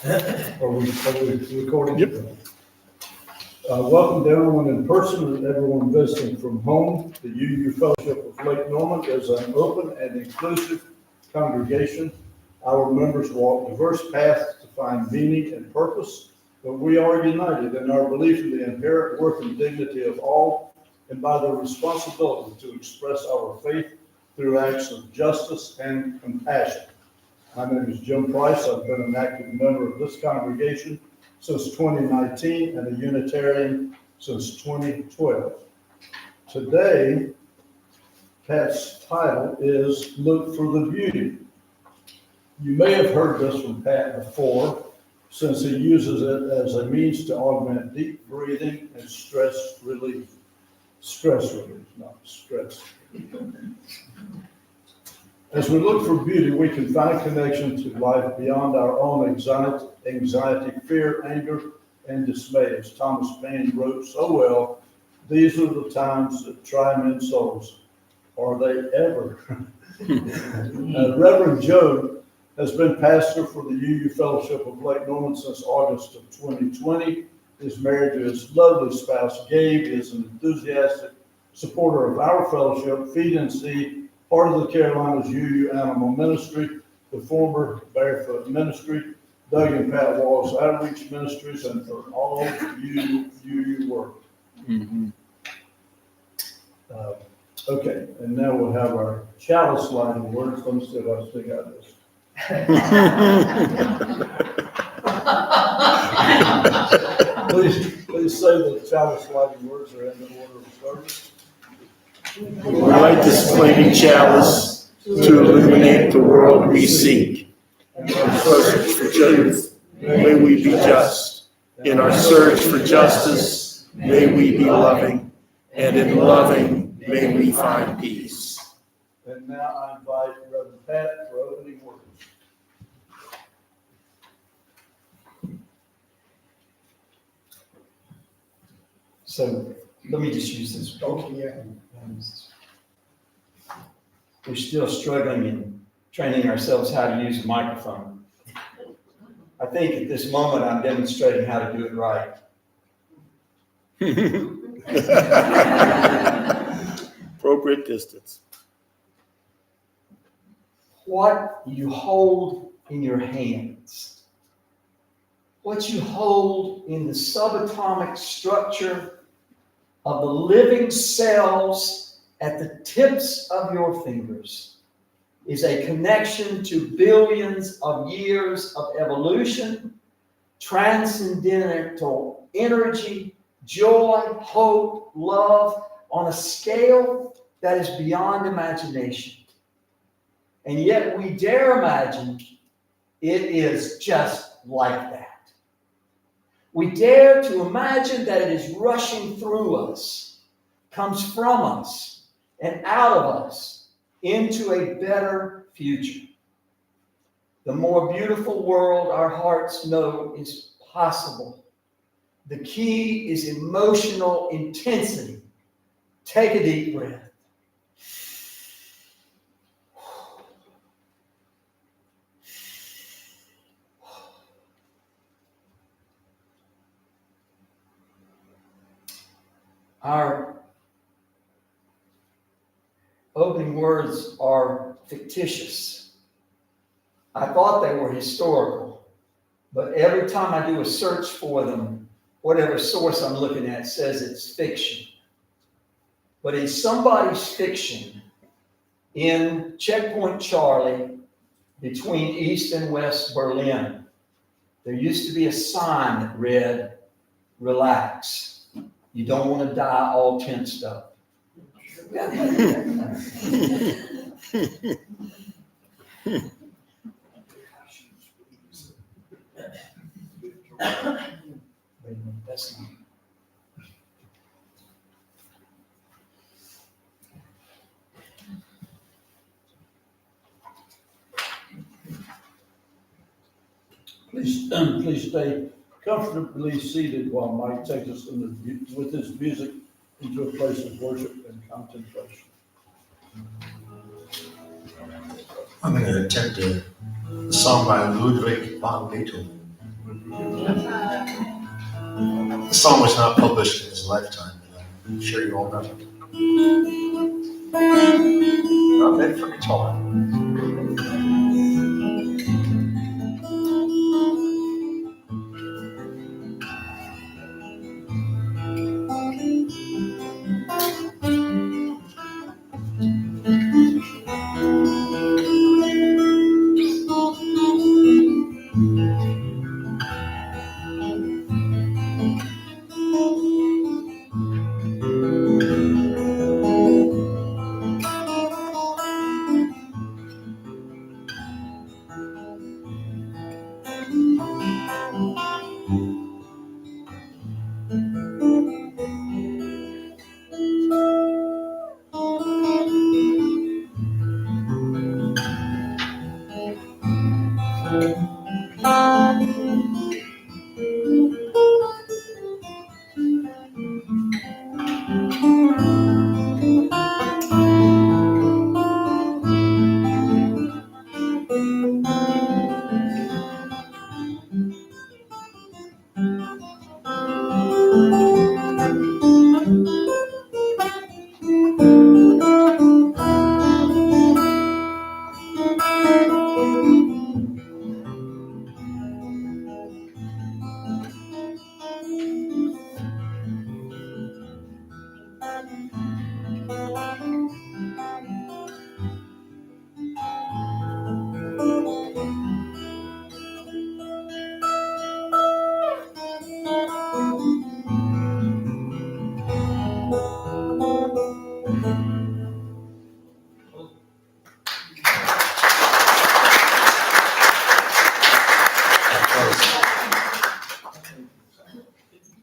Are we recording? Yep. Welcome to everyone in person and everyone visiting from home. The UU Fellowship of Lake Norman is an open and inclusive congregation. Our members walk diverse paths to find meaning and purpose, but we are united in our belief in the inherent worth and dignity of all, and by the responsibility to express our faith through acts of justice and compassion. My name is Jim Price. I've been an active member of this congregation since 2019 and a Unitarian since 2012. Today, Pat's title is Look for the Beauty. You may have heard this from Pat before, since he uses it as a means to augment deep breathing and stress relief. Stress relief, not stress. As we look for beauty, we can find connection to life beyond our own anxiety, fear, anger, and dismay. As Thomas Paine wrote so well, these are the times that try men's souls. Are they ever? Reverend Jobe has been pastor for the UU Fellowship of Lake Norman since August of 2020. He's married to his lovely spouse, Gabe. He is an enthusiastic supporter of our fellowship, FeedNC, part of the Carolinas UU Animal Ministry, the former Barefoot Ministry, Doug and Pat Wall's Outreach Ministries, and for all UU work. Mm-hmm. Okay, and now we'll have our chalice line of words. Let me see if I can figure out this. Please say the chalice line of words are in the order of service. We light this flaming chalice to illuminate the world we seek. In our search for truth, may we be just. In our search for justice, may we be loving. And in loving, may we find peace. And now I invite Reverend Pat for opening words. So let me just use this. Okay, yeah. We're still struggling in training ourselves how to use a microphone. I think at this moment I'm demonstrating how to do it right. Appropriate distance. What you hold in your hands, what you hold in the subatomic structure of the living cells at the tips of your fingers is a connection to billions of years of evolution, transcendental energy, joy, hope, love on a scale that is beyond imagination. And yet we dare imagine it is just like that. We dare to imagine that it is rushing through us, comes from us, and out of us into a better future. The more beautiful world our hearts know is possible. The key is emotional intensity. Take a deep breath. Our opening words are fictitious. I thought they were historical, but every time I do a search for them, whatever source I'm looking at says it's fiction. But in somebody's fiction, in Checkpoint Charlie, between East and West Berlin, there used to be a sign that read, "Relax. You don't want to die all tensed up." Wait a minute, that's not. Please stay comfortably seated while Mike takes us with his music into a place of worship and contemplation. I'm going to attempt a song by Ludwig van Beethoven. The song was not published in his lifetime, but I'm sure you all know it. Not meant for guitar.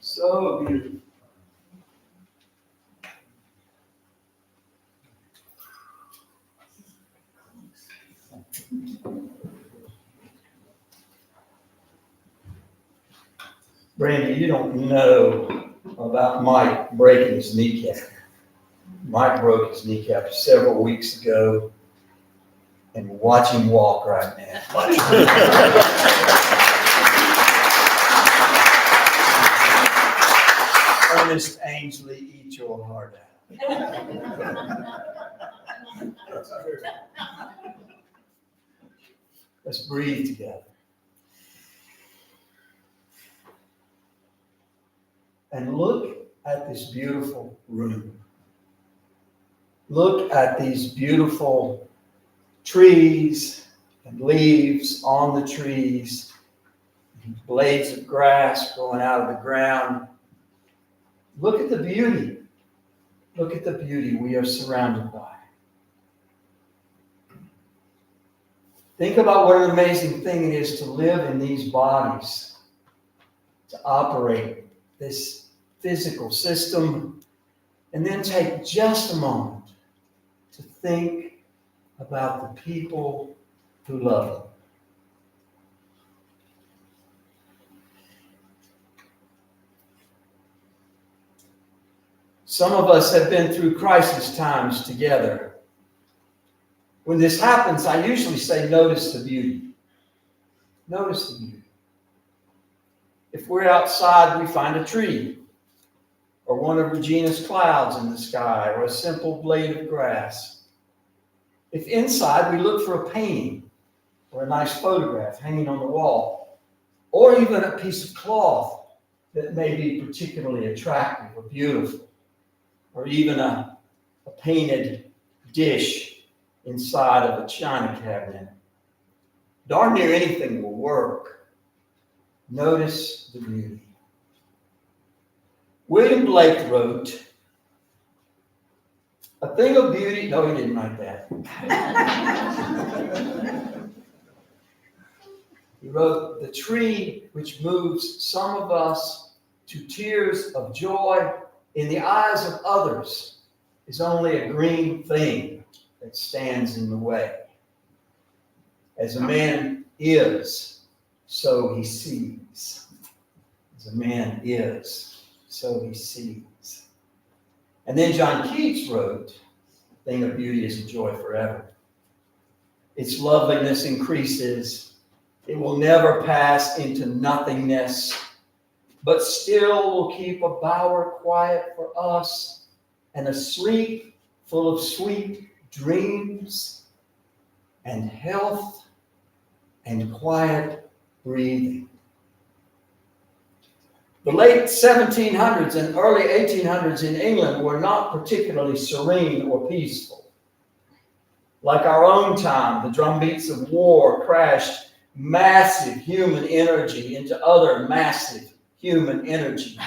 So beautiful. Brandy, you don't know about Mike breaking his kneecap. Mike broke his kneecap several weeks ago, and watch him walk right now. Ernest Ainsley, eat your heart out. Let's breathe together. And look at this beautiful room. Look at these beautiful trees and leaves on the trees, blades of grass growing out of the ground. Look at the beauty. Look at the beauty we are surrounded by. Think about what an amazing thing it is to live in these bodies, to operate this physical system, and then take just a moment to think about the people who love you. Some of us have been through crisis times together. When this happens, I usually say, notice the beauty. Notice the beauty. If we're outside, we find a tree, or one of Regina's clouds in the sky, or a simple blade of grass. If inside, we look for a painting, or a nice photograph hanging on the wall, or even a piece of cloth that may be particularly attractive or beautiful, or even a painted dish inside of a china cabinet. Darn near anything will work. Notice the beauty. William Blake wrote, a thing of beauty. No, he didn't write that. He wrote, the tree which moves some of us to tears of joy in the eyes of others is only a green thing that stands in the way. As a man is, so he sees. As a man is, so he sees. And then John Keats wrote, a thing of beauty is a joy forever. Its loveliness increases, It will never pass into nothingness, but still will keep a bower quiet for us and a sleep full of sweet dreams and health and quiet breathing. The late 1700s and early 1800s in England were not particularly serene or peaceful. Like our own time, the drumbeats of war crashed massive human energy into other massive human energy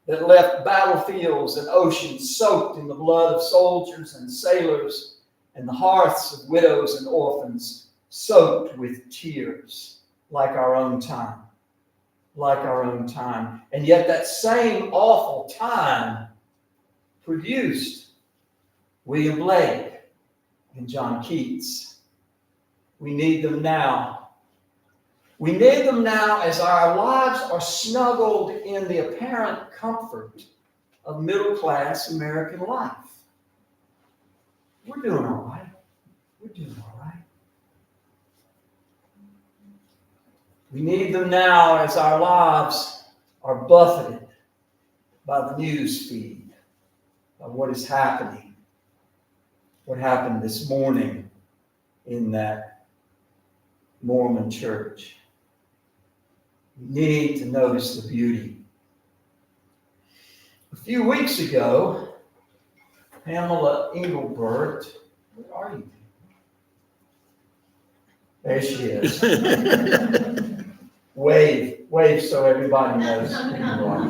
that left battlefields and oceans soaked in the blood of soldiers and sailors, and the hearths of widows and orphans soaked with tears, like our own time. Like our own time. And yet that same awful time produced William Blake and John Keats. We need them now. We need them now as our lives are snuggled in the apparent comfort of middle-class American life. We're doing all right. We're doing all right. We need them now as our lives are buffeted by the news feed, by what is happening. What happened this morning in that Mormon church. We need to notice the beauty. A few weeks ago, Pamela Engelbert, where are you? There she is. Wave so everybody knows who you are.